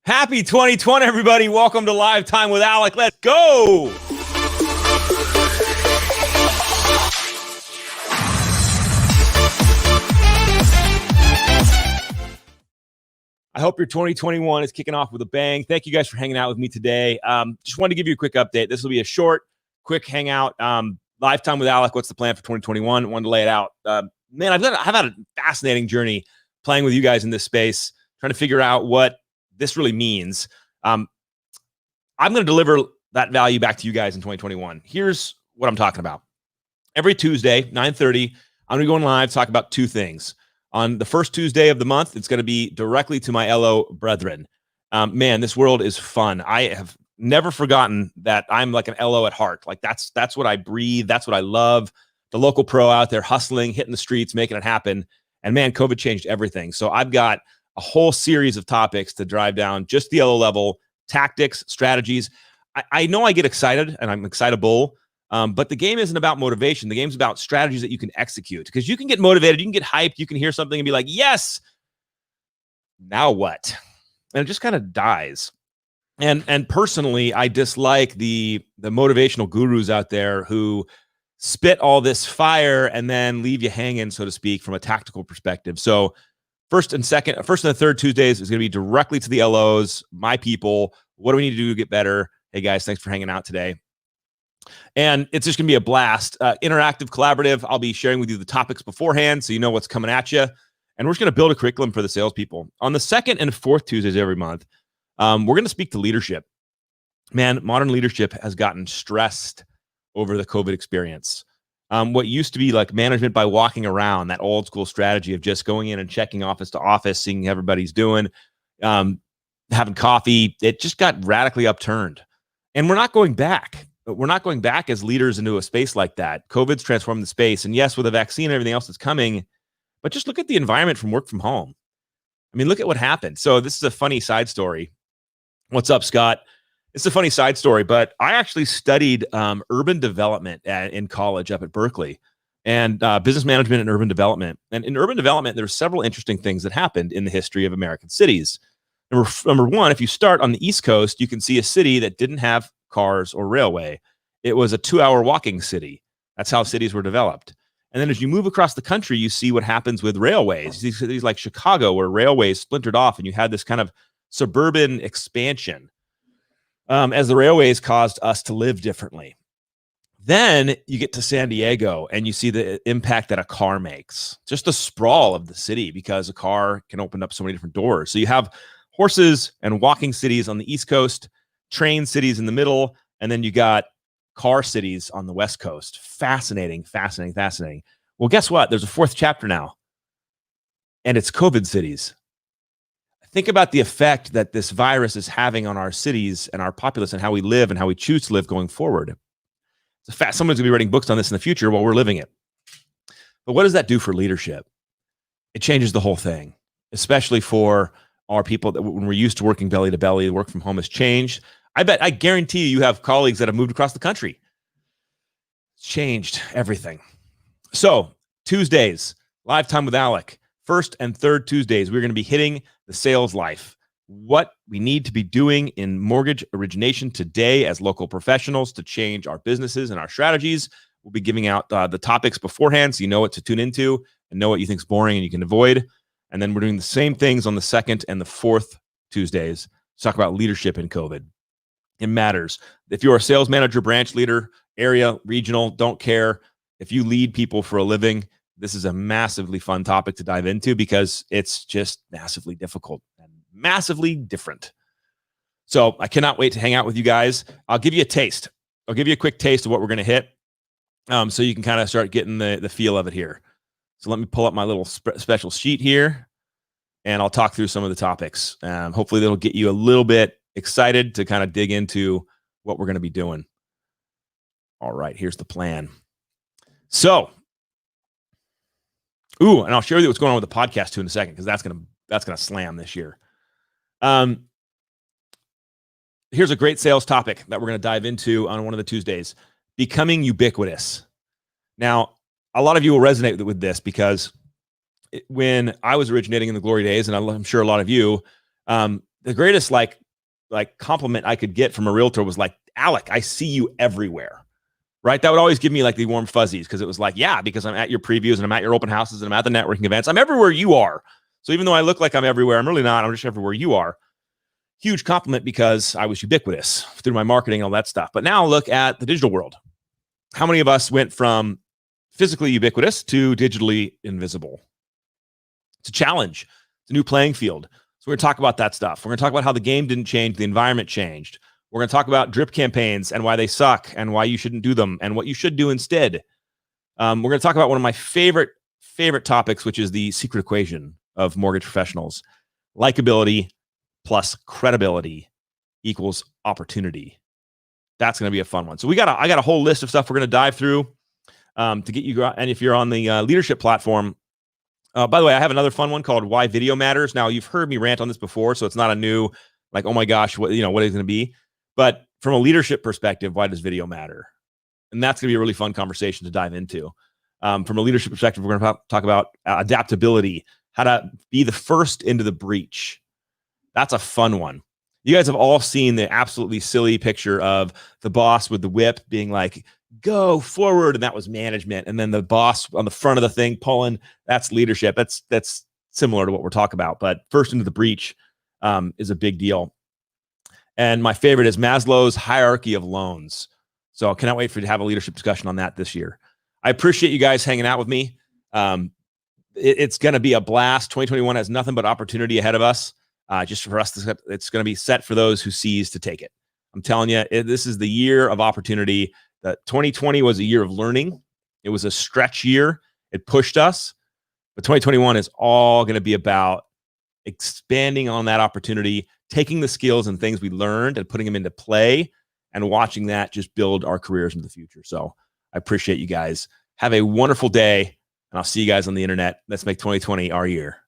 Happy 2020, everybody. Welcome to LiveTime with Alec. Let's go. I hope your 2021 is kicking off with a bang. Thank you guys for hanging out with me today. Just wanted to give you a quick update. This will be a short, quick hangout. LiveTime with Alec. What's the plan for 2021? Wanted to lay it out. Man, I've had a fascinating journey playing with you guys in this space, trying to figure out what this really means. I'm going to deliver that value back to you guys in 2021. Here's what I'm talking about. Every Tuesday, 9:30, I'm going to go on live, talk about two things. On the first Tuesday of the month, it's going to be directly to my LO brethren. Man, this world is fun. I have never forgotten that I'm like an LO at heart. Like that's what I breathe. That's what I love. The local pro out there hustling, hitting the streets, making it happen. And man, COVID changed everything. So I've got a whole series of topics to drive down just the LO level, tactics, strategies. I know I get excited and I'm excitable, but the game isn't about motivation. The game's about strategies that you can execute, because you can get motivated, you can get hyped, you can hear something and be like, yes, now what? And it just kind of dies. And personally, I dislike the motivational gurus out there who spit all this fire and then leave you hanging, so to speak, from a tactical perspective. So first and the third Tuesdays is going to be directly to the LOs, my people. What do we need to do to get better? Hey guys, thanks for hanging out today. And it's just going to be a blast. Interactive, collaborative. I'll be sharing with you the topics beforehand so you know what's coming at you. And we're just going to build a curriculum for the salespeople. On the second and fourth Tuesdays every month, we're going to speak to leadership. Man, modern leadership has gotten stressed over the COVID experience. What used to be like management by walking around, that old school strategy of just going in and checking office to office, seeing how everybody's doing, having coffee, it just got radically upturned. And we're not going back. We're not going back as leaders into a space like that. COVID's transformed the space. And yes, with a vaccine and everything else that's coming, but just look at the environment from work from home. I mean, look at what happened. So this is a funny side story. What's up, Scott? It's a funny side story, but I actually studied urban development in college up at Berkeley, and business management and urban development. And in urban development, there's several interesting things that happened in the history of American cities. Number one, if you start on the East Coast, you can see a city that didn't have cars or railway. It was a 2-hour walking city. That's how cities were developed. And then as you move across the country, you see what happens with railways. These cities like Chicago, where railways splintered off, and you had this kind of suburban expansion. As the railways caused us to live differently. Then you get to San Diego and you see the impact that a car makes. Just the sprawl of the city, because a car can open up so many different doors. So you have horses and walking cities on the East Coast, train cities in the middle, and then you got car cities on the West Coast. Fascinating, fascinating, fascinating. Well, guess what? There's a fourth chapter now, and it's COVID cities. Think about the effect that this virus is having on our cities and our populace and how we live and how we choose to live going forward. It's a fact. Someone's going to be writing books on this in the future while we're living it. But what does that do for leadership? It changes the whole thing, especially for our people that when we're used to working belly to belly, work from home has changed. I guarantee you have colleagues that have moved across the country. It's changed everything. So Tuesdays, LiveTime with Alec. First and third Tuesdays, we're going to be hitting the sales life. What we need to be doing in mortgage origination today as local professionals to change our businesses and our strategies. We'll be giving out the topics beforehand so you know what to tune into and know what you think's boring and you can avoid. And then we're doing the same things on the second and the fourth Tuesdays to talk about leadership in COVID. It matters. If you're a sales manager, branch leader, area, regional, don't care. If you lead people for a living, this is a massively fun topic to dive into because it's just massively difficult and massively different. So I cannot wait to hang out with you guys. I'll give you a taste. I'll give you a quick taste of what we're going to hit so you can kind of start getting the feel of it here. So let me pull up my little special sheet here, and I'll talk through some of the topics. Hopefully that'll get you a little bit excited to kind of dig into what we're going to be doing. All right, here's the plan. So, and I'll share with you what's going on with the podcast too in a second, because that's gonna slam this year. Here's a great sales topic that we're going to dive into on one of the Tuesdays: becoming ubiquitous. Now, a lot of you will resonate with this because when I was originating in the glory days, and I'm sure a lot of you, the greatest like compliment I could get from a realtor was like, Alec, I see you everywhere. Right. That would always give me like the warm fuzzies, because it was like, yeah, because I'm at your previews and I'm at your open houses and I'm at the networking events. I'm everywhere you are. So even though I look like I'm everywhere, I'm really not. I'm just everywhere you are. Huge compliment, because I was ubiquitous through my marketing and all that stuff. But now look at the digital world. How many of us went from physically ubiquitous to digitally invisible? It's a challenge. It's a new playing field. So we're going to talk about that stuff. We're going to talk about how the game didn't change, the environment changed. We're going to talk about drip campaigns and why they suck and why you shouldn't do them and what you should do instead. We're going to talk about one of my favorite topics, which is the secret equation of mortgage professionals. Likability plus credibility equals opportunity. That's going to be a fun one. So I got a whole list of stuff we're going to dive through to get you. And if you're on the leadership platform, by the way, I have another fun one called Why Video Matters. Now, you've heard me rant on this before, so it's not a new, like, oh my gosh, what is it going to be? But from a leadership perspective, why does video matter? And that's going to be a really fun conversation to dive into. From a leadership perspective, we're going to talk about adaptability, how to be the first into the breach. That's a fun one. You guys have all seen the absolutely silly picture of the boss with the whip being like, go forward. And that was management. And then the boss on the front of the thing pulling, that's leadership. That's similar to what we're talking about. But first into the breach is a big deal. And my favorite is Maslow's hierarchy of loans. So I cannot wait for you to have a leadership discussion on that this year. I appreciate you guys hanging out with me. It's going to be a blast. 2021 has nothing but opportunity ahead of us. Just for us, it's going to be set for those who seize to take it. I'm telling you, this is the year of opportunity. That 2020 was a year of learning. It was a stretch year. It pushed us. But 2021 is all going to be about expanding on that opportunity, taking the skills and things we learned and putting them into play, and watching that just build our careers into the future. So I appreciate you guys. Have a wonderful day, and I'll see you guys on the internet. Let's make 2020 our year.